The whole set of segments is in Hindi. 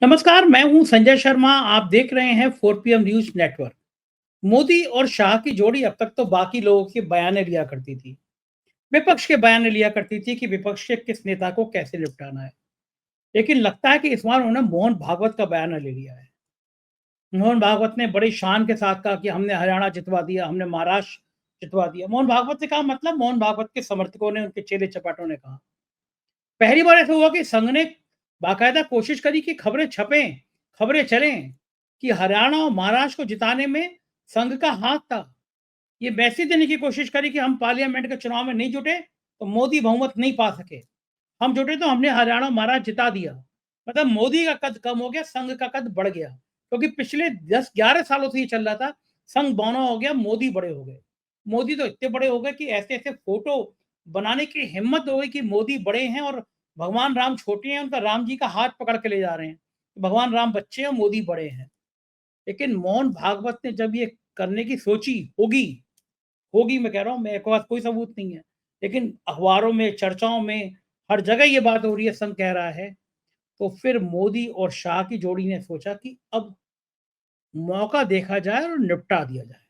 नमस्कार, मैं हूं संजय शर्मा। आप देख रहे हैं 4 PM न्यूज नेटवर्क। मोदी और शाह की जोड़ी अब तक तो बाकी लोगों के बयानें लिया करती थी। विपक्ष के बयान लिया करती थी कि विपक्ष के किस नेता को कैसे निपटाना है। लेकिन लगता है कि इस बार उन्होंने मोहन भागवत का बयान ले लिया है। मोहन भागवत ने बड़ी शान के साथ कहा कि हमने हरियाणा जितवा दिया, हमने महाराष्ट्र जितवा दिया। मोहन भागवत ने कहा, मतलब मोहन भागवत के समर्थकों ने, उनके चेले चपाटों ने कहा। पहली बार ऐसा हुआ कि संघ ने बाकायदा कोशिश करी कि खबरें छपें, खबरें चलें कि हरियाणा और महाराष्ट्र को जिताने में संघ का हाथ था। ये मैसेज देने की कोशिश करी कि हम पार्लियामेंट के चुनाव में नहीं जुटे तो मोदी बहुमत नहीं पा सके। हम जुटे तो हमने हरियाणा और महाराष्ट्र जिता दिया। मतलब मोदी का कद कम हो गया, संघ का कद बढ़ गया। क्योंकि पिछले 10-11 सालों से ये चल रहा था, संघ बौना हो गया, मोदी बड़े हो गए। मोदी तो इतने बड़े हो गए कि ऐसे-ऐसे फोटो बनाने की हिम्मत हो गई कि मोदी बड़े हैं और भगवान राम छोटे हैं, उनका राम जी का हाथ पकड़ के ले जा रहे हैं। भगवान राम बच्चे हैं और मोदी बड़े हैं। लेकिन मोहन भागवत ने जब ये करने की सोची, होगी, होगी मैं कह रहा हूँ, मेरे पास कोई सबूत नहीं है। लेकिन अखबारों में, चर्चाओं में, हर जगह ये बात हो रही है, संघ कह रहा है। तो फिर मोदी और शाह की जोड़ी ने सोचा कि अब मौका देखा जाए और निपटा दिया जाए।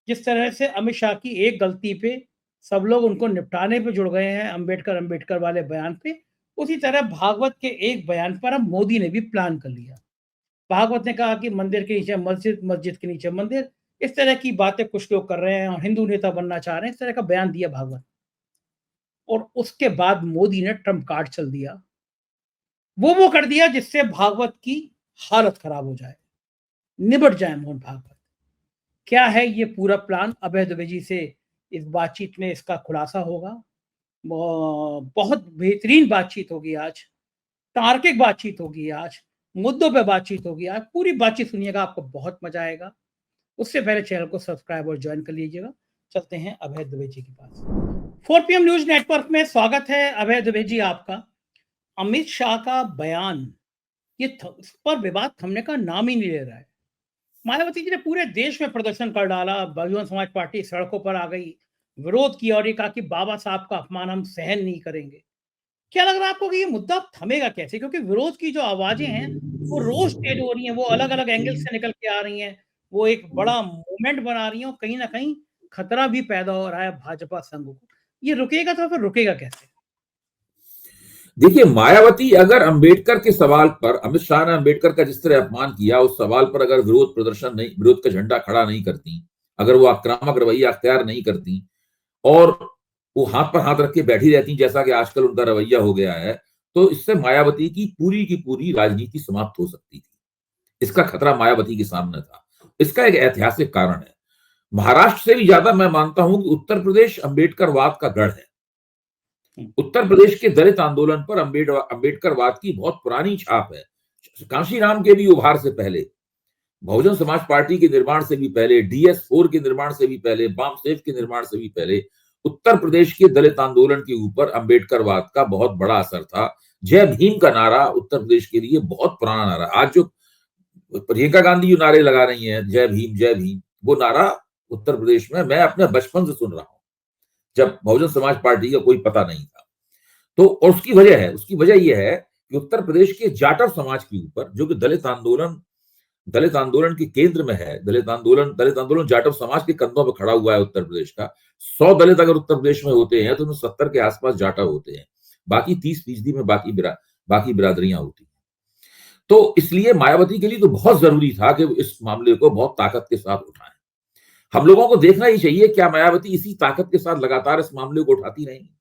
जिस तरह से अमित शाह की एक गलती पे सब लोग उनको निपटाने पे जुड़ गए हैं, अंबेडकर अंबेडकर वाले बयान पे, उसी तरह भागवत के एक बयान पर अब मोदी ने भी प्लान कर लिया। भागवत ने कहा कि मंदिर के नीचे मस्जिद, मस्जिद के नीचे मंदिर, इस तरह की बातें कुछ लोग कर रहे हैं और हिंदू नेता बनना चाह रहे हैं, इस तरह का बयान दिया भागवत। और उसके बाद मोदी ने ट्रम्प कार्ड चल दिया। वो कर दिया जिससे भागवत की हालत खराब हो जाए, निबट जाए मोहन भागवत। क्या है ये पूरा प्लान? अभय दुबे जी से इस बातचीत में इसका खुलासा होगा। बहुत बेहतरीन बातचीत होगी आज, तार्किक बातचीत होगी आज, मुद्दों पे बातचीत होगी आज। पूरी बातचीत सुनिएगा, आपको बहुत मजा आएगा। उससे पहले चैनल को सब्सक्राइब और ज्वाइन कर लीजिएगा। चलते हैं अभय दुबे जी के पास। 4 PM न्यूज नेटवर्क में स्वागत है अभय दुबे जी आपका। अमित शाह का बयान, इस पर विवाद थमने का नाम ही नहीं ले रहा है। मायावती जी ने पूरे देश में प्रदर्शन कर डाला, बहुजन समाज पार्टी सड़कों पर आ गई, विरोध किया और ये कहा कि बाबा साहब का अपमान हम सहन नहीं करेंगे। क्या लग रहा है आपको कि ये मुद्दा थमेगा कैसे? क्योंकि विरोध की जो आवाजें हैं, वो रोज तेज हो रही हैं, वो अलग-अलग एंगल से निकल के आ रही हैं, वो एक बड़ा मूवमेंट बना रही हैं और कहीं न कहीं खतरा भी पैदा हो रहा है भाजपा संघ को। ये रुकेगा तो फिर रुकेगा कैसे? देखिए, मायावती अगर अंबेडकर के सवाल पर, अमित शाह ने अंबेडकर का जिस तरह अपमान किया, उस सवाल पर अगर विरोध प्रदर्शन नहीं, विरोध का झंडा खड़ा नहीं करती, अगर वो आक्रामक रवैया अख्तियार नहीं करती और वो हाथ पर हाथ रख के बैठी रहती जैसा कि आजकल उनका रवैया हो गया है, तो इससे मायावती की पूरी राजनीति समाप्त हो सकती थी। इसका खतरा मायावती के सामने था। इसका एक ऐतिहासिक कारण है। महाराष्ट्र से भी ज्यादा मैं मानता हूं कि उत्तर प्रदेश अंबेडकरवाद का गढ़ है। उत्तर प्रदेश के दलित आंदोलन पर अंबेडकरवाद की बहुत पुरानी छाप है। कांशीराम के भी उभार से पहले, बहुजन समाज पार्टी के निर्माण से भी पहले, DS4 के निर्माण से भी पहले, बामसेफ के निर्माण से भी पहले उत्तर प्रदेश के दलित आंदोलन के ऊपर अंबेडकरवाद का बहुत बड़ा असर था। जय भीम का नारा उत्तर प्रदेश के लिए बहुत पुराना नारा। आज जो प्रियंका गांधी जो नारे लगा रही हैं, जय भीम, वो नारा उत्तर प्रदेश में मैं अपने बचपन से सुन रहा हूं, जब बहुजन समाज पार्टी का कोई पता नहीं था। तो और उसकी वजह यह है कि उत्तर प्रदेश के जाटव समाज के ऊपर, जो कि दलित आंदोलन के केंद्र में है, दलित आंदोलन जाटव समाज के कंधों पर खड़ा हुआ है उत्तर प्रदेश का। 100 दलित अगर उत्तर प्रदेश में होते हैं तो उनमें 70 के आसपास जाटव होते हैं, बाकी 30% में बाकी बिरादरियां होती हैं। तो इसलिए मायावती के लिए तो बहुत जरूरी था कि वो इस मामले को बहुत ताकत के साथ उठाएं। हम लोगों को देखना ही चाहिए क्या मायावती इसी ताकत के साथ लगातार इस मामले को उठाती रहेंगी,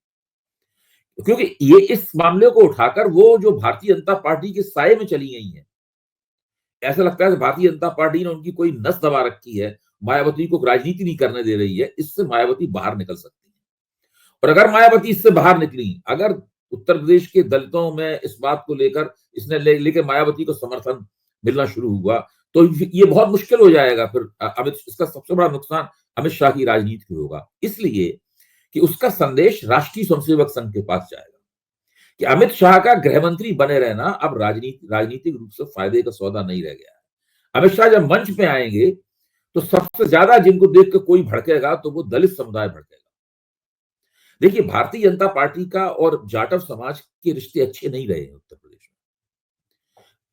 क्योंकि ये इस मामले को उठाकर वो जो भारतीय जनता पार्टी के साये में चली गई है, ऐसा लगता है कि भारतीय जनता पार्टी ने उनकी कोई नस दबा रखी है, मायावती को राजनीति नहीं करने दे रही है। इससे मायावती बाहर निकल सकती है। और अगर मायावती इससे बाहर निकली, अगर उत्तर प्रदेश के दलितों में इस बात को लेकर लेकर मायावती को समर्थन मिलना शुरू हुआ, तो ये बहुत मुश्किल हो जाएगा। फिर इसका सबसे बड़ा नुकसान अमित शाह की राजनीति को होगा, इसलिए कि उसका संदेश राष्ट्रीय स्वयंसेवक संघ के पास जाएगा कि अमित शाह का गृह मंत्री बने रहना अब राजनीतिक रूप से फायदे का सौदा नहीं रह गया है। अमित शाह जब मंच पे आएंगे तो सबसे ज्यादा जिनको देख कर कोई भड़केगा तो वो दलित समुदाय भड़केगा। देखिए, भारतीय जनता पार्टी का और जाटव समाज के रिश्ते अच्छे नहीं रहे हैं उत्तर प्रदेश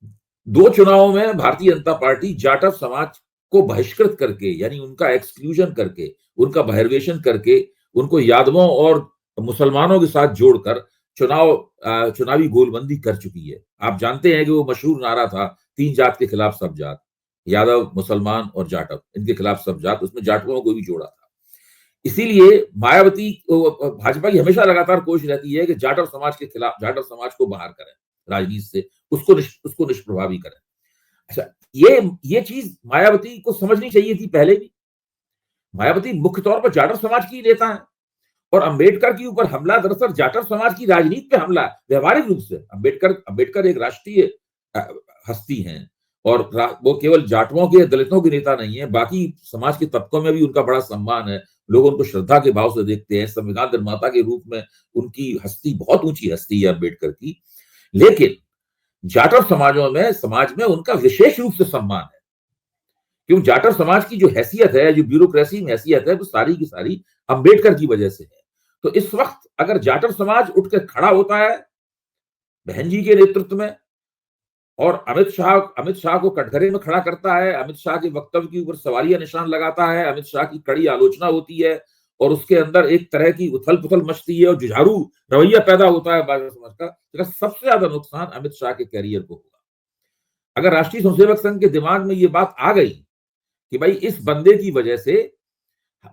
में। दो चुनावों में भारतीय जनता पार्टी जाटव समाज को बहिष्कृत करके, यानी उनका एक्सक्लूजन करके, उनका बहिर्वेशन करके, उनको यादवों और मुसलमानों के साथ जोड़कर चुनावी गोलबंदी कर चुकी है। आप जानते हैं कि वो मशहूर नारा था, 3 जात के खिलाफ सब जात, यादव, मुसलमान और जाटव, इनके खिलाफ सब जात, उसमें जाटवों को भी जोड़ा था। इसीलिए मायावती भाजपा की हमेशा लगातार कोशिश रहती है कि जाटव समाज के खिलाफ, जाटव समाज को बाहर करें राजनीति से, उसको निष्प्रभावी करें। अच्छा, ये चीज मायावती को समझनी चाहिए थी पहले भी। मायावती मुख्य तौर पर जाटव समाज की नेता है और अंबेडकर के ऊपर हमला दरअसल जाटव समाज की राजनीति पे हमला है, व्यवहारिक रूप से। अंबेडकर एक राष्ट्रीय हस्ती हैं और वो केवल जाटवों के, दलितों के नेता नहीं है, बाकी समाज के तबकों में भी उनका बड़ा सम्मान है। लोग उनको श्रद्धा के भाव से देखते हैं। संविधान निर्माता के रूप में उनकी हस्ती बहुत ऊंची हस्ती है अम्बेडकर की। लेकिन जाटव समाज में उनका विशेष रूप से सम्मान है, क्योंकि जाटव समाज की जो हैसियत है, जो ब्यूरोक्रेसी में हैसियत है, वो सारी की सारी अम्बेडकर की वजह से है। तो इस वक्त अगर जाटव समाज उठकर खड़ा होता है बहन जी के नेतृत्व में और अमित शाह को कटघरे में खड़ा करता है, अमित शाह के वक्तव्य के ऊपर सवालिया निशान लगाता है, अमित शाह की कड़ी आलोचना होती है और उसके अंदर एक तरह की उथल पुथल मचती है और जुझारू रवैया पैदा होता है भाजपा समाज का, तो सबसे ज्यादा नुकसान अमित शाह के कैरियर को होगा। अगर राष्ट्रीय स्वयंसेवक संघ के दिमाग में ये बात आ गई कि भाई इस बंदे की वजह से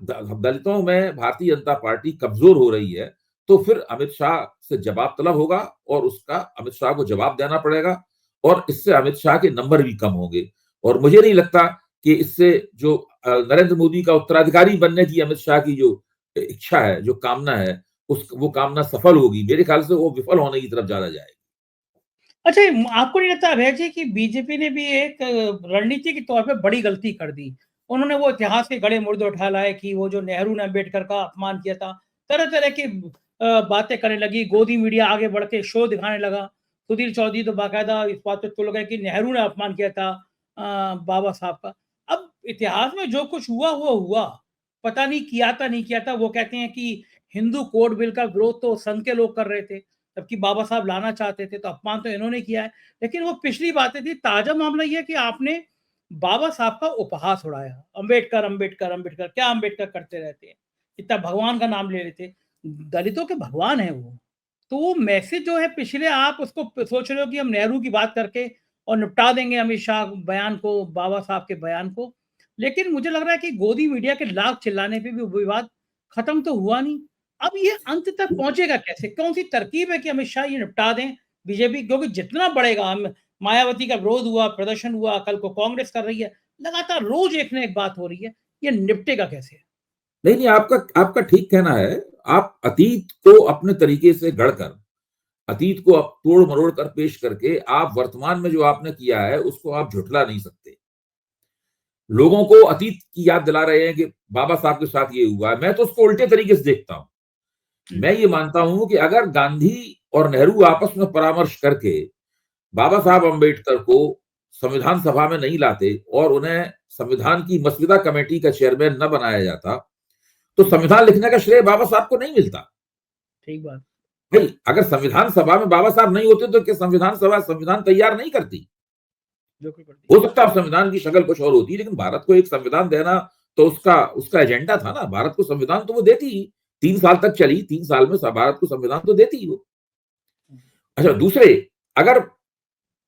दलितों में भारतीय जनता पार्टी कमजोर हो रही है, तो फिर अमित शाह से जवाब तलब होगा और उसका अमित शाह को जवाब देना पड़ेगा और इससे अमित शाह के नंबर भी कम होंगे। और मुझे नहीं लगता कि इससे जो नरेंद्र मोदी का उत्तराधिकारी बनने की अमित शाह की जो इच्छा है, जो कामना है, वो कामना सफल होगी। मेरे ख्याल से वो विफल होने की तरफ ज्यादा जाएगी। अच्छा, आपको नहीं लगता अभय जी कि बीजेपी ने भी एक रणनीति के तौर पे बड़ी गलती कर दी? उन्होंने वो इतिहास के गड़े मुर्दे उठा लाए कि वो जो नेहरू ने अम्बेडकर का अपमान किया था, तरह-तरह की बातें करने लगी, गोदी मीडिया आगे बढ़ के शो दिखाने लगा। सुधीर चौधरी तो बाकायदा इस बात पे तुल गए कि नेहरू ने अपमान किया था बाबा साहब का। अब इतिहास में जो कुछ हुआ, वो हुआ। पता नहीं किया था, नहीं किया था। वो कहते हैं कि हिंदू कोड बिल का विरोध तो संघ के लोग कर रहे थे। जबकि बाबा साहब लाना चाहते थे, तो अपमान तो इन्होंने किया है। लेकिन वो पिछली बातें थी। ताज़ा मामला ये है कि आपने बाबा साहब का उपहास उड़ाया। अम्बेडकर, अम्बेडकर, अम्बेडकर, क्या अम्बेडकर करते रहते हैं? इतना भगवान का नाम ले लेते। दलितों के भगवान हैं वो। तो वो मैसेज जो है पिछले, आप उसको सोच रहे हो कि हम नेहरू की बात करके और निपटा देंगे अमित शाह बयान को, बाबा साहब के बयान को। लेकिन मुझे लग रहा है कि गोदी मीडिया के लाख चिल्लाने पे भी वो विवाद खत्म तो हुआ नहीं। अब ये अंत तक पहुंचेगा कैसे? कौन-सी तरकीब है कि अमित शाह ये निपटा दें बीजेपी, क्योंकि जितना बढ़ेगा, हम मायावती का विरोध हुआ, प्रदर्शन हुआ, कल को कांग्रेस कर रही है, लगातार रोज एक ना एक बात हो रही है, ये निपटेगा कैसे? नहीं, आपका ठीक कहना है। आप अतीत को अपने तरीके से गढ़कर, अतीत को आप तोड़ मरोड़ कर पेश करके आप वर्तमान में जो आपने किया है उसको आप झुठला नहीं सकते। लोगों को अतीत की याद दिला रहे हैं कि बाबा साहब के साथ ये हुआ है। मैं तो उसको उल्टे तरीके से देखता हूं। मैं ये मानता हूं कि अगर गांधी और नेहरू आपस में परामर्श करके बाबा साहब अम्बेडकर को संविधान सभा में नहीं लाते और उन्हें संविधान की मसविदा कमेटी का चेयरमैन न बनाया जाता, तो संविधान लिखने का श्रेय बाबा साहब को नहीं मिलता। ठीक बात। भाई, अगर संविधान सभा में बाबा साहब नहीं होते तो क्या संविधान सभा संविधान तैयार नहीं करती? हो सकता है संविधान की शक्ल कुछ और होती, लेकिन भारत को एक संविधान देना तो उसका एजेंडा था ना। भारत को संविधान तो वो देती ही, 3 साल तक चली, 3 साल में भारत को संविधान तो देती ही वो। अच्छा, दूसरे, अगर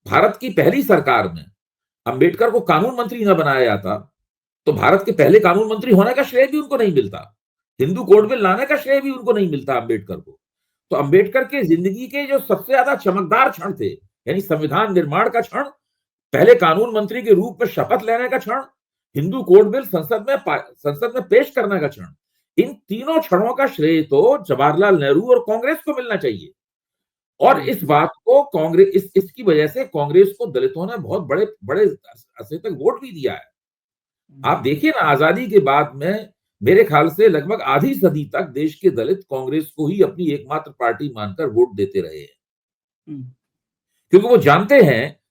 भारत की पहली सरकार में अंबेडकर को कानून मंत्री न बनाया जाता, तो भारत के पहले कानून मंत्री होने का श्रेय भी उनको नहीं मिलता। हिंदू कोड बिल लाने का श्रेय भी उनको नहीं मिलता अंबेडकर को। तो अंबेडकर के जिंदगी के जो सबसे ज्यादा चमकदार क्षण थे, यानी संविधान निर्माण का क्षण, पहले कानून मंत्री के रूप में शपथ लेने का क्षण, हिंदू कोड बिल संसद में पेश करने का क्षण, इन तीनों क्षणों का श्रेय तो जवाहरलाल नेहरू और कांग्रेस को मिलना चाहिए। और इस बात को कांग्रेस, इसकी वजह से कांग्रेस को दलितों ने बहुत बड़े बड़े अरसे तक वोट भी दिया है। आप देखिए ना, आजादी के बाद में मेरे ख्याल से लगभग आधी सदी तक देश के दलित कांग्रेस को ही अपनी एकमात्र पार्टी मानकर वोट देते रहे हैं, क्योंकि वो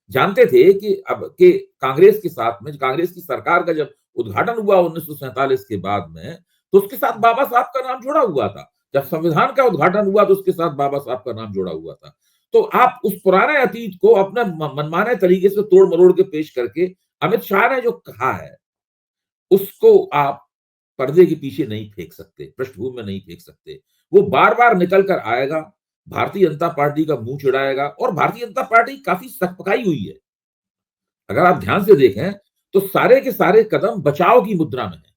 जानते थे कि अब के कांग्रेस के साथ में, कांग्रेस की सरकार का जब उद्घाटन हुआ 1947 के बाद में, तो उसके साथ बाबा साहब का नाम जुड़ा हुआ था। जब संविधान का उद्घाटन हुआ तो उसके साथ बाबा साहब का नाम जुड़ा हुआ था। तो आप उस पुराने अतीत को अपने मनमाने तरीके से तोड़ मरोड़ के पेश करके अमित शाह ने जो कहा है उसको आप पर्दे के पीछे नहीं फेंक सकते, पृष्ठभूमि में नहीं फेंक सकते। वो बार-बार निकल कर आएगा, भारतीय जनता पार्टी का मुंह चिढ़ाएगा और भारतीय जनता पार्टी काफी सकपकाई हुई है। अगर आप ध्यान से देखें तो सारे के सारे कदम बचाव की मुद्रा में है।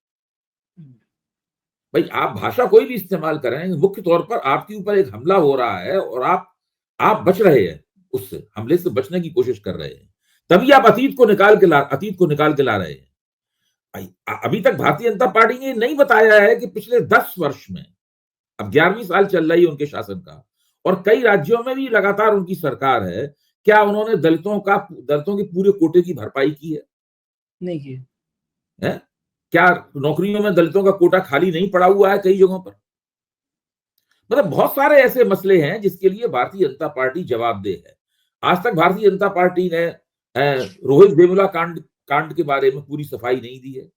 भाई आप भाषा कोई भी इस्तेमाल करें, मुख्य तौर पर आपके ऊपर एक हमला हो रहा है और आप बच रहे हैं, उससे हमले से बचने की कोशिश कर रहे हैं, तभी आप अतीत को निकाल के ला रहे हैं। अभी तक भारतीय जनता पार्टी ने नहीं बताया है कि पिछले 10 वर्ष में, अब 11वीं साल चल रही है उनके शासन का और कई राज्यों में भी लगातार उनकी सरकार है, क्या उन्होंने दलितों के पूरे कोटे की भरपाई की है? नहीं की है? क्या नौकरियों में दलितों का कोटा खाली नहीं पड़ा हुआ है कई जगहों पर? मतलब बहुत सारे ऐसे मसले हैं जिसके लिए भारतीय जनता पार्टी जवाबदेह है। आज तक भारतीय जनता पार्टी ने रोहित वेमुला कांड के बारे में पूरी सफाई नहीं दी है।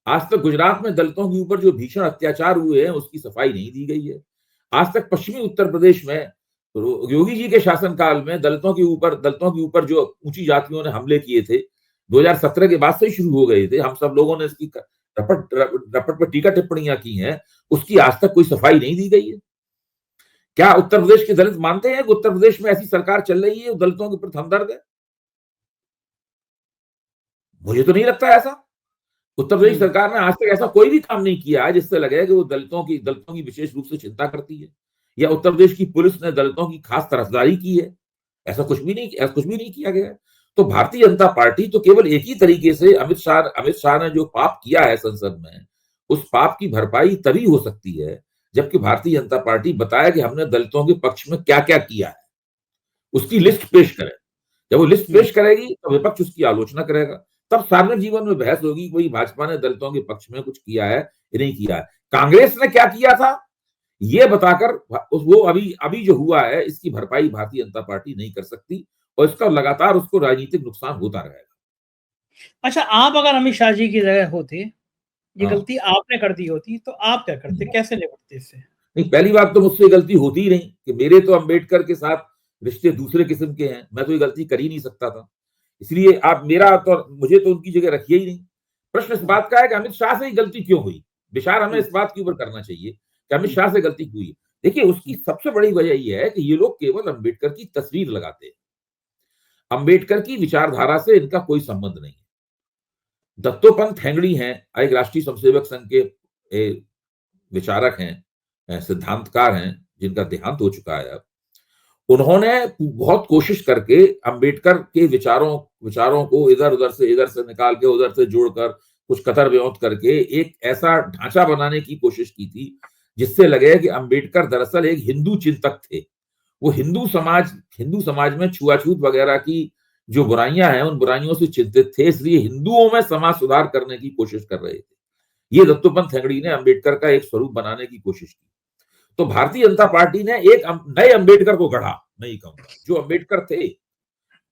आज तक गुजरात में दलितों के ऊपर जो भीषण अत्याचार हुए हैं उसकी सफाई नहीं दी गई है। आज तक पश्चिमी उत्तर प्रदेश में योगी जी के शासनकाल में दलितों के ऊपर जो ऊंची जातियों ने हमले किए थे 2017 के बाद से ही शुरू हो गए थे, हम सब लोगों ने इसकी रपट पर टीका टिप्पणियां की हैं, उसकी आज तक कोई सफाई नहीं दी गई है। क्या उत्तर प्रदेश के दलित मानते हैं कि उत्तर प्रदेश में ऐसी सरकार चल रही है दलितों के प्रति हमदर्द है? मुझे तो नहीं लगता ऐसा। उत्तर प्रदेश सरकार ने आज तक ऐसा कोई भी काम नहीं किया है जिससे लगे कि वो दलितों की विशेष रूप से चिंता करती है, या उत्तर प्रदेश की पुलिस ने दलितों की खास तरफदारी की है। ऐसा कुछ भी नहीं किया गया है। तो भारतीय जनता पार्टी तो केवल एक ही तरीके से अमित शाह ने जो पाप किया है संसद में, उस पाप की भरपाई तभी हो सकती है जबकि भारतीय जनता पार्टी बताए कि हमने दलितों के पक्ष में क्या क्या किया है, उसकी लिस्ट पेश करे। जब वो लिस्ट पेश करेगी तो विपक्ष उसकी आलोचना करेगा, तब सार्वजनिक जीवन में बहस होगी कि भाजपा ने दलितों के पक्ष में कुछ किया है या नहीं किया है। कांग्रेस ने क्या किया था ये बताकर वो अभी जो हुआ है इसकी भरपाई भारतीय जनता पार्टी नहीं कर सकती और इसका लगातार उसको राजनीतिक नुकसान होता रहेगा। अच्छा, आप अगर अमित शाह जी की जगह होते, ये हाँ। गलती आपने कर दी होती तो आप क्या करते, कैसे निपटते इससे? नहीं, पहली बात तो मुझसे गलती होती ही नहीं कि मेरे तो अंबेडकर के साथ रिश्ते दूसरे किस्म के हैं, मैं तो ये गलती कर ही नहीं सकता था। इसलिए आप मुझे तो उनकी जगह रखिए ही नहीं। प्रश्न इस बात का है कि अमित शाह से ही गलती क्यों हुई? विचार हमें इस बात के ऊपर करना चाहिए कि अमित शाह से गलती क्यों हुई। देखिए उसकी सबसे बड़ी वजह ये है कि ये लोग केवल अंबेडकर की तस्वीर लगाते हैं। अंबेडकर की विचारधारा से इनका कोई संबंध नहीं है। दत्तोपंत ठेंगड़ी हैं, एक राष्ट्रीय स्वयंसेवक संघ के विचारक हैं, सिद्धांतकार हैं, जिनका देहांत हो चुका है अब। उन्होंने बहुत कोशिश करके अंबेडकर के विचारों को इधर से निकाल के उधर से जोड़कर कुछ कतर व्योत करके एक ऐसा ढांचा बनाने की कोशिश की थी जिससे लगे कि अंबेडकर दरअसल एक हिंदू चिंतक थे। वो हिंदू समाज में छुआछूत वगैरह की जो बुराइयां हैं उन बुराइयों से चिंतित थे, इसलिए हिंदुओं में समाज सुधार करने की कोशिश कर रहे थे। ये दत्तोपंत ठेंगड़ी ने अंबेडकर का एक स्वरूप बनाने की कोशिश की। तो भारतीय जनता पार्टी ने एक नए अंबेडकर को गढ़ा, नहीं कहूंगा, जो अंबेडकर थे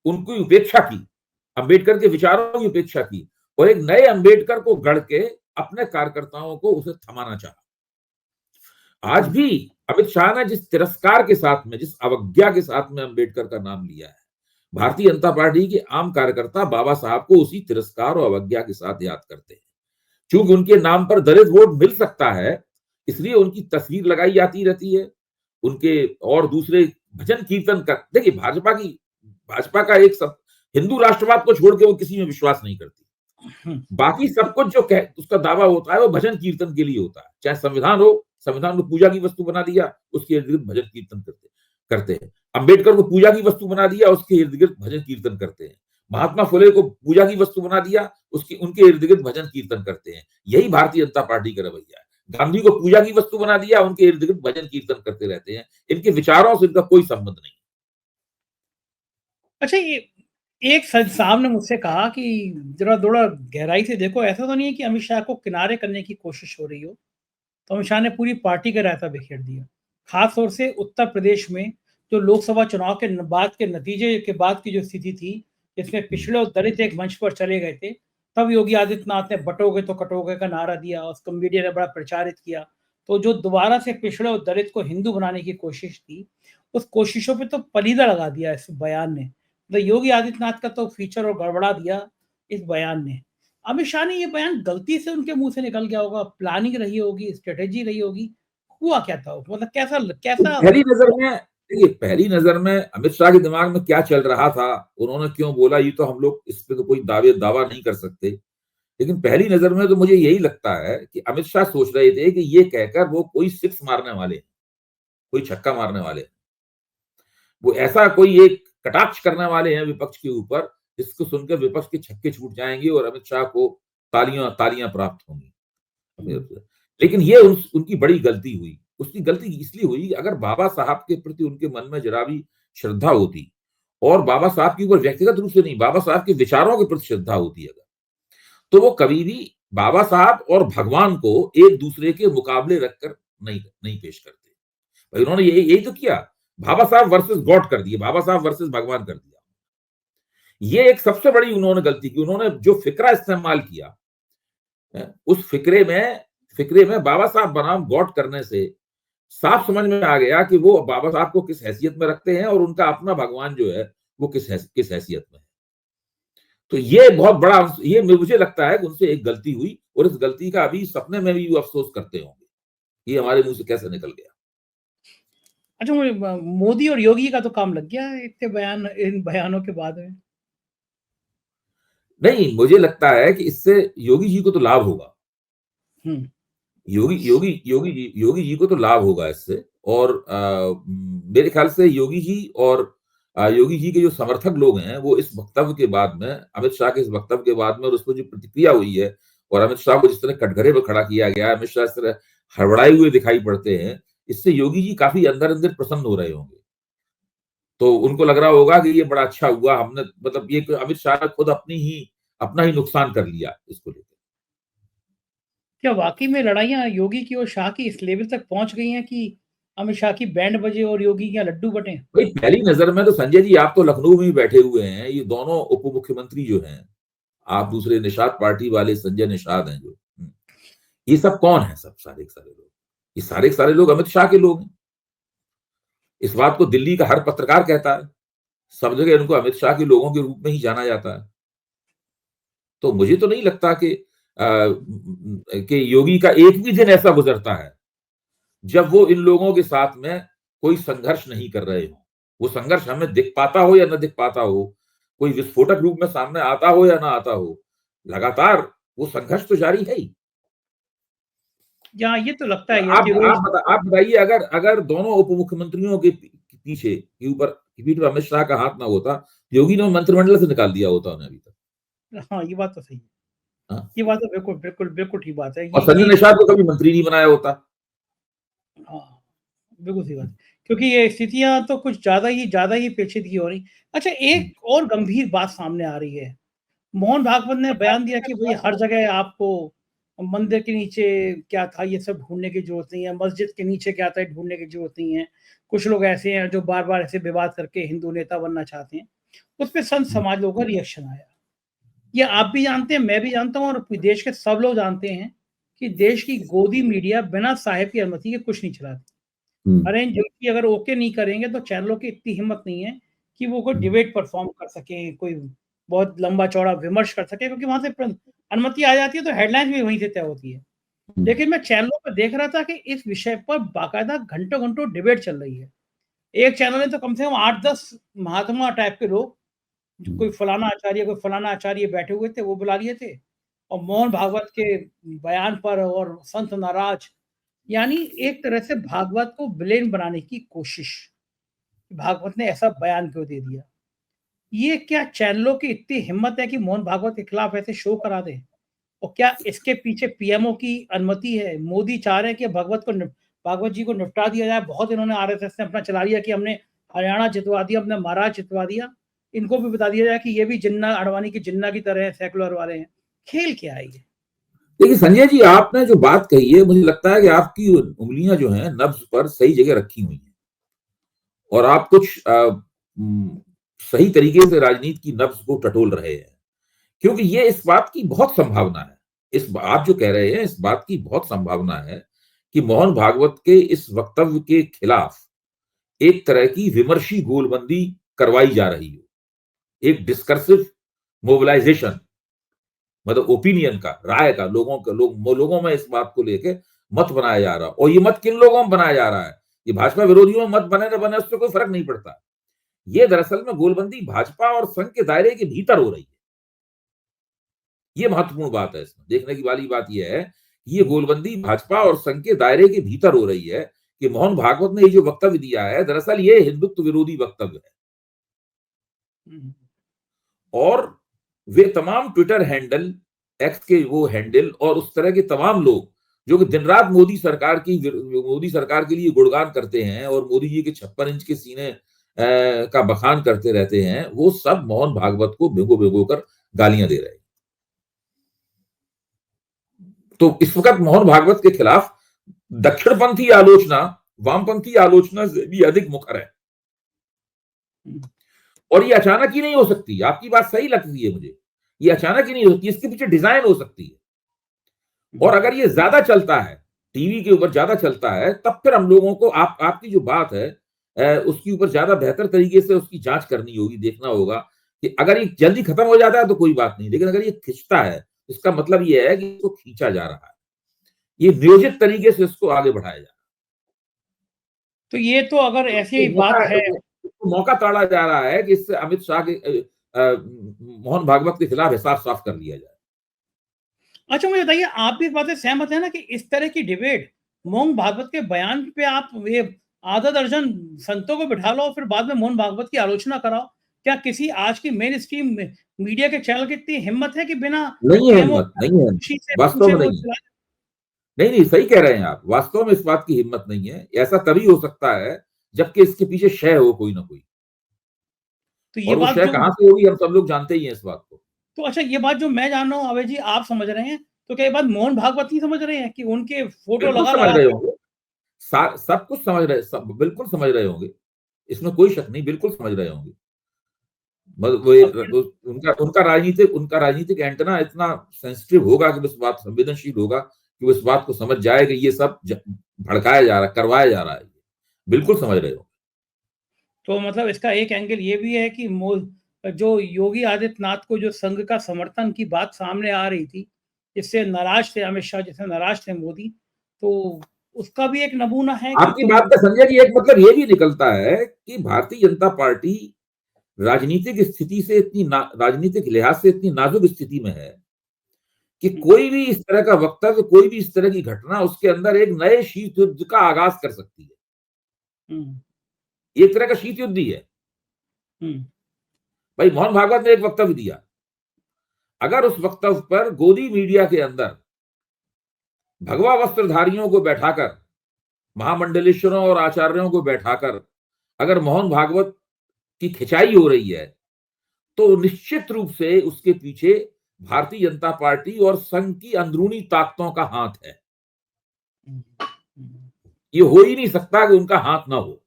उनकी उपेक्षा की, अंबेडकर के विचारों की उपेक्षा की और एक नए अंबेडकर को गढ़ के अपने कार्यकर्ताओं को उसे थमाना चाहा। आज भी अमित शाह ने जिस तिरस्कार के साथ में, जिस अवज्ञा के साथ में अंबेडकर का नाम लिया है, भारतीय जनता पार्टी के आम कार्यकर्ता बाबा साहब को उसी तिरस्कार और अवज्ञा के साथ याद करते हैं। चूंकि उनके नाम पर दलित वोट मिल सकता है इसलिए उनकी तस्वीर लगाई जाती रहती है, उनके और दूसरे भजन कीर्तन कर। देखिए भाजपा का एक सब हिंदू राष्ट्रवाद को छोड़ के वो किसी में विश्वास नहीं करती। बाकी सब कुछ जो उसका दावा होता है वो भजन कीर्तन के लिए होता है। चाहे संविधान हो, संविधान को पूजा की वस्तु बना दिया, उसके इर्द गिर्द भजन कीर्तन करते हैं। अंबेडकर को पूजा की वस्तु बना दिया, उसके इर्द गिर्द भजन कीर्तन करते हैं। महात्मा फुले को पूजा की वस्तु बना दिया, उनके इर्द गिर्द भजन कीर्तन करते हैं। यही भारतीय जनता पार्टी का रवैया है। गांधी को पूजा की वस्तु बना दिया, उनके इर्द गिर्द भजन कीर्तन करते रहते हैं। इनके विचारों से इनका कोई संबंध नहीं। अच्छा, ये एक साहब ने मुझसे कहा कि जरा थोड़ा गहराई से देखो, ऐसा तो नहीं है कि अमित शाह को किनारे करने की कोशिश हो रही हो। तो अमित शाह ने पूरी पार्टी का रायता बिखेर दिया। खास तौर से उत्तर प्रदेश में जो लोकसभा चुनाव के बाद के नतीजे के बाद की जो स्थिति थी, जिसमें पिछड़े और दलित एक मंच पर चले गए थे, तब योगी आदित्यनाथ ने बटोगे तो कटोगे का नारा दिया, उसको मीडिया ने बड़ा प्रचारित किया। तो जो दोबारा से पिछड़े और दलित को हिंदू बनाने की कोशिश थी, उस कोशिशों पे तो पलीदा लगा दिया इस बयान ने। मतलब योगी आदित्यनाथ का तो फीचर और गड़बड़ा दिया इस बयान ने। अमित शाह ने ये बयान गलती से उनके मुँह से निकल गया होगा, प्लानिंग रही होगी, स्ट्रैटेजी रही होगी, हुआ क्या था? मतलब कैसा तो कैसा पहली नज़र में देखिए, पहली नज़र में अमित शाह के दिमाग में क्या चल रहा था, उन्होंने क्यों बोला, ये तो हम लोग इस पे तो कोई दावा नहीं कर सकते। लेकिन पहली नज़र में तो मुझे यही लगता है कि अमित शाह सोच रहे थे कि ये कहकर वो कोई सिक्स मारने वाले हैं, कोई छक्का मारने वाले हैं। वो ऐसा कोई एक कटाक्ष करने वाले हैं विपक्ष के ऊपर, जिसको सुनकर विपक्ष के छक्के छूट जाएँगे और अमित शाह को तालियाँ प्राप्त होंगी अपनी तरफ से। लेकिन ये उनकी बड़ी गलती हुई। उसकी गलती इसलिए हुई, अगर बाबा साहब के प्रति उनके मन में ज़रा भी श्रद्धा होती और बाबा साहब के ऊपर व्यक्तिगत रूप से नहीं, बाबा साहब के विचारों के प्रति श्रद्धा होती अगर, तो वो कभी भी बाबा साहब और भगवान को एक दूसरे के मुकाबले रखकर नहीं पेश करते। भाई उन्होंने यही तो किया। बाबा साहब वर्सेस गॉड कर दिए, बाबा साहब वर्सेस भगवान कर दिया। ये एक सबसे बड़ी उन्होंने गलती की। उन्होंने जो फिक्रा इस्तेमाल किया, उस फिक्रे में बाबा साहब बनाम गॉड करने से साफ समझ में आ गया कि वो बाबा साहब को किस हैसियत में रखते हैं और उनका अपना भगवान जो है वो किस हैसियत में है। तो ये बहुत बड़ा, ये मुझे लगता है कि उनसे एक गलती हुई और इस गलती का अभी सपने में भी वो अफसोस करते होंगे, ये हमारे मुंह से कैसे निकल गया। अच्छा, मोदी और योगी का तो काम लग गया है इतने बयान, इन बयानों के बाद में। नहीं, मुझे लगता है कि इससे योगी जी को तो लाभ होगा। हम्म। योगी जी को तो लाभ होगा इससे। और मेरे ख्याल से योगी जी और योगी जी के जो समर्थक लोग हैं, वो इस वक्तव्य के बाद में, अमित शाह के इस वक्तव्य के बाद में, और उस पर जो प्रतिक्रिया हुई है और अमित शाह को जिस तरह कटघरे पर खड़ा किया गया है, अमित शाह इस तरह हड़बड़ाए हुए दिखाई पड़ते हैं, इससे योगी जी काफी अंदर अंदर प्रसन्न हो रहे होंगे। तो उनको लग रहा होगा कि ये बड़ा अच्छा हुआ, हमने मतलब ये अमित शाह ने खुद अपना ही नुकसान कर लिया इसको लेकर। क्या वाकई में लड़ाइयाँ योगी की और शाह की इस लेवल तक पहुँच गई हैं कि अमित शाह की बैंड बजे और योगी के यहाँ लड्डू बटें? भाई पहली नजर में तो संजय जी, आप तो लखनऊ में ही बैठे हुए हैं, ये दोनों उप मुख्यमंत्री जो हैं, आप दूसरे निषाद पार्टी वाले संजय निषाद हैं जो, ये सब कौन है? सब सारे के सारे लोग, ये सारे के सारे लोग अमित शाह के लोग हैं। इस बात को दिल्ली का हर पत्रकार कहता है, सब जगह इनको अमित शाह के लोगों के रूप में ही जाना जाता है। तो मुझे तो नहीं लगता कि योगी का एक भी दिन ऐसा गुजरता है जब वो इन लोगों के साथ में कोई संघर्ष नहीं कर रहे हो। वो संघर्ष हमें दिख पाता हो या न दिख पाता हो, कोई विस्फोटक रूप में सामने आता हो या ना आता हो, लगातार वो संघर्ष तो जारी है ही। यहाँ ये तो लगता ही है कि रोज आप बताइए, अगर दोनों उप मुख्यमंत्रियों के पीछे के ऊपर पीठ पर अमित शाह का हाथ ना होता, योगी ने मंत्रिमंडल से निकाल दिया होता उन्हें अभी तक। हाँ, ये बात तो सही है। हाँ? ये बात तो बिल्कुल ठीक बात है। और संजय ये निषाद को कभी मंत्री नहीं बनाया होता। हाँ, बिल्कुल सही बात है। क्योंकि ये स्थितियाँ तो कुछ ज़्यादा ही पेचीदगी हो रही। अच्छा, एक और गंभीर बात सामने आ रही है। मोहन भागवत ने बयान दिया कि भई हर जगह आपको मंदिर के नीचे क्या था ये सब ढूँढने की ज़रूरत नहीं है, मस्जिद के नीचे क्या था ये ढूँढने की ज़रूरत नहीं है। कुछ लोग ऐसे हैं जो बार-बार ऐसे विवाद करके हिंदू नेता बनना चाहते हैं। उस पे संत समाज लोगों का रिएक्शन आया। ये आप भी जानते हैं, मैं भी जानता हूँ और देश के सब लोग जानते हैं कि देश की गोदी मीडिया बिना साहेब की अनुमति के कुछ नहीं चलाती। अरेंज जोशी अगर ओके नहीं करेंगे तो चैनलों की इतनी हिम्मत नहीं है कि वो कोई डिबेट परफॉर्म कर सकें, कोई बहुत लंबा-चौड़ा विमर्श कर सकें, क्योंकि वहाँ से अनुमति आ जाती है तो हेडलाइंस भी वहीं से तय होती है। लेकिन मैं चैनलों पे देख रहा था कि इस विषय पर बाकायदा घंटों-घंटों डिबेट चल रही है। एक चैनल ने तो कम से कम 8-10 महात्मा टाइप के लोग, कोई फलाना आचार्य बैठे हुए थे, वो बुला लिए थे और मोहन भागवत के बयान पर और संत नाराज, यानी एक तरह से भागवत को विलेन बनाने की कोशिश। भागवत ने ऐसा बयान क्यों दे दिया? ये क्या चैनलों की इतनी हिम्मत है कि मोहन भागवत के खिलाफ ऐसे शो करा दें? और क्या इसके पीछे पीएमओ की अनुमति है? मोदी चाह रहे हैं कि भागवत जी को निपटा दिया जाए। बहुत इन्होंने आरएसएस ने अपना चला लिया कि हमने हरियाणा जितवा दिया, हमने महाराष्ट्र जितवा दिया। इनको भी बता दिया जाए कि ये भी जिन्ना, अडवाणी की जिन्ना की तरह सेकुलर वाले हैं। खेल क्या है ये? देखिए संजय जी, आपने जो बात कही है, मुझे लगता है कि आपकी उंगलियां जो हैं नब्ज पर सही जगह रखी हुई हैं और आप कुछ सही तरीके से राजनीति की नब्ज को टटोल रहे हैं। क्योंकि ये इस बात की बहुत संभावना है, आप जो कह रहे हैं इस बात की बहुत संभावना है कि मोहन भागवत के इस वक्तव्य के खिलाफ एक तरह की विमर्शी गोलबंदी करवाई जा रही हो, एक डिस्कर्सिव मोबिलाइजेशन, मतलब ओपिनियन का, राय का, लोगों में इस बात को लेके मत बनाया जा रहा। और ये मत किन लोगों में बनाया जा रहा है? ये भाजपा विरोधियों में मत बने न बने उससे कोई फर्क नहीं पड़ता। ये दरअसल में गोलबंदी भाजपा और संघ के दायरे के भीतर हो रही है। ये महत्वपूर्ण बात है, इसमें देखने की वाली बात यह है कि ये गोलबंदी भाजपा और संघ के दायरे के भीतर हो रही है कि मोहन भागवत ने ये जो वक्तव्य दिया है, दरअसल ये हिंदुत्व विरोधी वक्तव्य है। और वे तमाम ट्विटर हैंडल, एक्स के वो हैंडल और उस तरह के तमाम लोग जो कि दिन रात मोदी सरकार के लिए गुणगान करते हैं और मोदी जी के 56 इंच के सीने का बखान करते रहते हैं, वो सब मोहन भागवत को भिगो भिगो कर गालियां दे रहे हैं। तो इस वक्त मोहन भागवत के खिलाफ दक्षिणपंथी आलोचना वामपंथी आलोचना से भी अधिक मुखर है। और ये अचानक ही नहीं हो सकती। आपकी बात सही लगती है मुझे, ये अचानक ही नहीं हो सकती, इसके पीछे डिजाइन हो सकती है। और अगर ये ज्यादा चलता है, टीवी के ऊपर ज्यादा चलता है, तब फिर हम लोगों को आपकी जो बात है उसके ऊपर ज्यादा बेहतर तरीके से उसकी जांच करनी होगी, देखना होगा कि अगर ये जल्दी खत्म हो जाता है तो कोई बात नहीं, लेकिन अगर ये खिंचता है इसका मतलब ये है कि इसको खींचा जा रहा है, ये नियोजित तरीके से इसको आगे बढ़ाया जा रहा है। तो ये तो अगर ऐसी बात है, मौका ताड़ा जा रहा है कि इससे अमित शाह के मोहन भागवत के खिलाफ हिसाब साफ कर लिया जाए। अच्छा मुझे बताइए, आप भी इस बात से सहमत है ना कि इस तरह की डिबेट मोहन भागवत के बयान पे आप ये आधा दर्जन संतों को बिठा लो और फिर बाद में मोहन भागवत की आलोचना कराओ? क्या किसी आज की मेन स्ट्रीम मीडिया के चैनल की इतनी हिम्मत है कि बिना नहीं है हिम्मत, नहीं है, खुशी से वास्तव पूछे में वो नहीं चला? नहीं, सही कह रहे हैं आप, वास्तव में इस बात की हिम्मत नहीं है। ऐसा तभी हो सकता है जबकि इसके पीछे शय हो कोई ना कोई, तो ये और वो बात शय जो, कहां से होगी हम सब लोग जानते ही हैं इस बात को। तो अच्छा ये बात जो मैं जान रहा हूँ अभय जी आप समझ रहे हैं, तो क्या ये बात मोहन भागवत नहीं समझ रहे हैं कि उनके फोटो बिल्कुल लगा समझ लगा रहे के? होंगे, सब कुछ समझ रहे, सब बिल्कुल समझ रहे होंगे, इसमें कोई शक नहीं, बिल्कुल समझ रहे होंगे। अब फिर उनका राजनीतिक एंटेना इतना सेंसिटिव होगा कि इस बात संवेदनशील होगा कि वो इस बात को समझ जाए कि ये सब भड़काया जा रहा है, करवाया जा रहा है। बिल्कुल समझ रहे हो। तो मतलब इसका एक एंगल ये भी है कि जो योगी आदित्यनाथ को जो संघ का समर्थन की बात सामने आ रही थी, जिससे नाराज थे अमित शाह, जिससे नाराज थे मोदी, तो उसका भी एक नमूना है कि आपकी तुम। बात का संजय जी एक मतलब ये भी निकलता है कि भारतीय जनता पार्टी राजनीतिक स्थिति से राजनीतिक लिहाज से इतनी नाजुक स्थिति में है कि कोई भी इस तरह का वक्तव्य, कोई भी इस तरह की घटना उसके अंदर एक नए शीत युद्ध का आगाज कर सकती है। एक तरह का शीत युद्ध ही है। भाई मोहन भागवत ने एक वक्तव्य दिया, अगर उस वक्तव्य पर गोदी मीडिया के अंदर भगवा वस्त्रधारियों को बैठाकर, महामंडलेश्वरों और आचार्यों को बैठाकर अगर मोहन भागवत की खिंचाई हो रही है, तो निश्चित रूप से उसके पीछे भारतीय जनता पार्टी और संघ की अंदरूनी ताकतों का हाथ है। ये हो ही नहीं सकता कि उनका हाथ ना हो।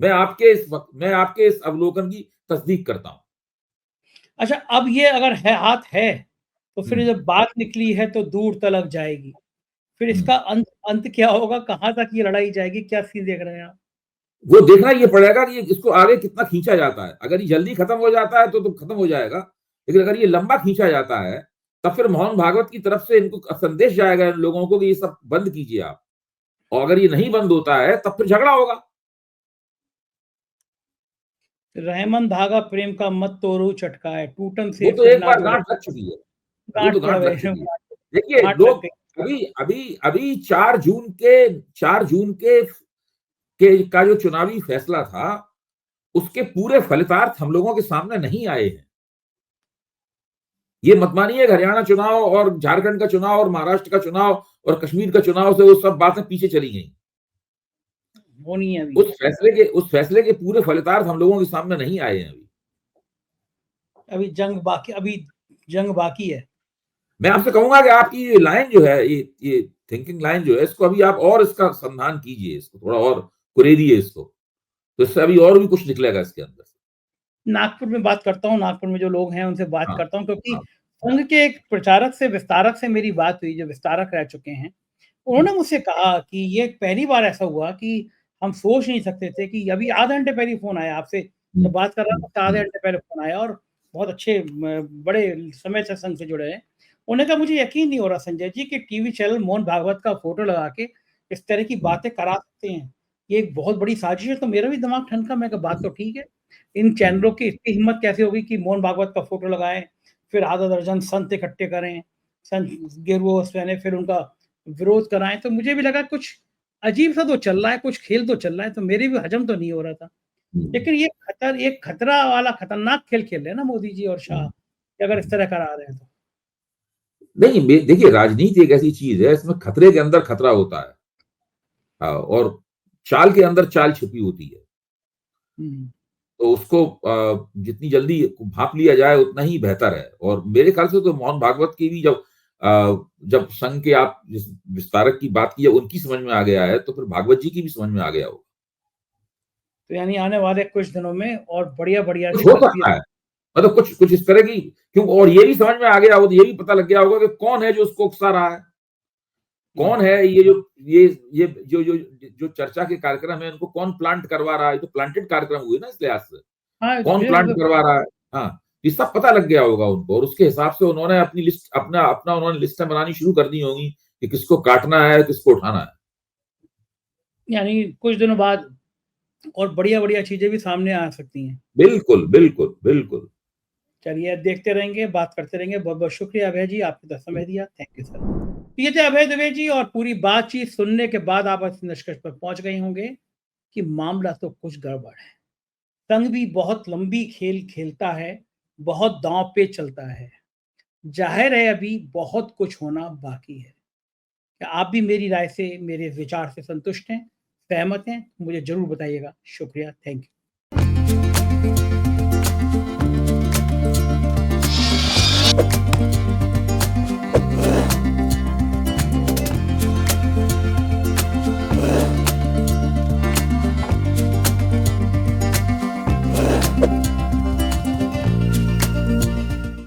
मैं आपके इस अवलोकन की तस्दीक करता हूं। अच्छा अब ये अगर है हाथ है, तो फिर जब बात निकली है तो दूर तलक जाएगी, फिर इसका अंत क्या होगा, कहां तक ये लड़ाई जाएगी, क्या सीन देख रहे हैं आप? वो देखना ये पड़ेगा कि इसको आगे कितना खींचा जाता है। अगर ये जल्दी खत्म हो जाता है तो खत्म हो जाएगा, लेकिन अगर ये लंबा खींचा जाता है तब फिर मोहन भागवत की तरफ से इनको संदेश जाएगा इन लोगों को कि ये सब बंद कीजिए आप, और अगर ये नहीं बंद होता है तब फिर झगड़ा होगा। रहमन धागा प्रेम का मत तोड़ो चटका है, टूटन से वो तो फिर एक ना बार जोड़ो। गांठ लग चुकी है, वो तो गांठ पड़ गांठ गए, लग चुकी है। देखिए गांठ लग लोग गई। अभी अभी अभी 4 जून के का जो चुनावी फैसला था उसके पूरे फलितार्थ हम लोगों के सामने नहीं आए हैं। ये मत मानिए हरियाणा चुनाव और झारखंड का चुनाव और महाराष्ट्र का चुनाव और कश्मीर का चुनाव से वो सब बातें पीछे चली गई। वो नहीं है अभी, उस फैसले के पूरे फलितार्थ हम लोगों के सामने नहीं आए हैं अभी जंग बाकी है। मैं आपसे कहूंगा कि आपकी ये लाइन जो है, ये थिंकिंग लाइन जो है, इसको अभी आप और इसका संधान कीजिए, इसको थोड़ा और कुरेदिए इसको, तो इससे अभी और भी कुछ निकलेगा इसके अंदर से। नागपुर में बात करता हूँ, नागपुर में जो लोग हैं उनसे बात हाँ, करता हूँ, क्योंकि हाँ, संघ के एक विस्तारक से मेरी बात हुई, जो विस्तारक रह चुके हैं। उन्होंने मुझसे कहा कि ये पहली बार ऐसा हुआ कि हम सोच नहीं सकते थे कि अभी आधे घंटे पहले ही फ़ोन आया आपसे, जब बात कर रहा था तो आधे घंटे पहले फ़ोन आया और बहुत अच्छे बड़े समय से संघ से जुड़े हैं। उन्होंने कहा मुझे यकीन नहीं हो रहा संजय जी कि टीवी चैनल मोहन भागवत का फ़ोटो लगा के इस तरह की बातें करा सकते हैं। ये एक बहुत बड़ी साजिश है, तो मेरा भी दिमाग ठनका, मैं कहा बात तो ठीक है। इन चैनलों की इतनी हिम्मत कैसे होगी कि मोहन भागवत का फ़ोटो लगाएँ, फिर आधा दर्जन संत इकट्ठे करें, संत गेरुआ पहने फिर उनका विरोध कराएँ, तो मुझे भी लगा कुछ अजीब-सा तो चल रहा है, कुछ खेल तो चल रहा है, तो मेरे भी हज़म तो नहीं हो रहा था। लेकिन ये खतरा वाला खतरनाक खेल खेल रहे हैं ना मोदी जी और शाह, कि अगर इस तरह करा रहे हैं तो। नहीं, देखिए राजनीति एक ऐसी चीज है, इसमें खतरे के अंदर खतरा होता है। और चाल के अंदर चाल छिपी होती है। हुँ। तो उसको जितनी जल्दी भांप लिया जाए उतना ही बेहतर है। और मेरे ख्याल से तो मोहन भागवत की भी जब संघ के आप जिस विस्तारक की बात की है उनकी समझ में आ गया है, तो फिर भागवत जी की भी समझ में आ गया होगा। तो यानी आने वाले कुछ दिनों में और बढ़िया-बढ़िया कुछ सी हो तस्वीर। सकता है, मतलब कुछ कुछ इस तरह की, क्यों, और ये भी समझ में आ गया होगा, ये भी पता लग गया होगा कि कौन है जो उसको उकसा रहा है। हुँ। कौन है ये जो चर्चा के कार्यक्रम है, इनको कौन प्लांट करवा रहा है। ये तो प्लांटेड कार्यक्रम हुए ना इस लिहाज से। हाँ, ये तो कौन प्लांट बिल्कुल। करवा रहा है? हाँ, ये सब पता लग गया होगा उनको, और उसके हिसाब से उन्होंने अपनी लिस्ट अपना अपना उन्होंने लिस्टें बनानी शुरू कर दी होंगी कि किसको काटना है, किसको उठाना है। यानी कुछ दिनों बाद और बढ़िया-बढ़िया चीज़ें भी सामने आ सकती हैं। बिल्कुल, बिल्कुल, बिल्कुल। चलिए देखते रहेंगे, बात करते रहेंगे। बहुत-बहुत शुक्रिया अभय जी, आपने इतना समय दिया। Thank you sir. तो ये थे अभय दुबे जी और पूरी बातचीत सुनने के बाद आप इस निष्कर्ष पर पहुँच गए होंगे कि मामला तो कुछ गड़बड़ है। संघ भी बहुत लंबी खेल खेलता है, बहुत दाँव पे चलता है। ज़ाहिर है अभी बहुत कुछ होना बाकी है। क्या आप भी मेरी राय से, मेरे विचार से संतुष्ट हैं, सहमत हैं? मुझे ज़रूर बताइएगा। शुक्रिया, थैंक यू।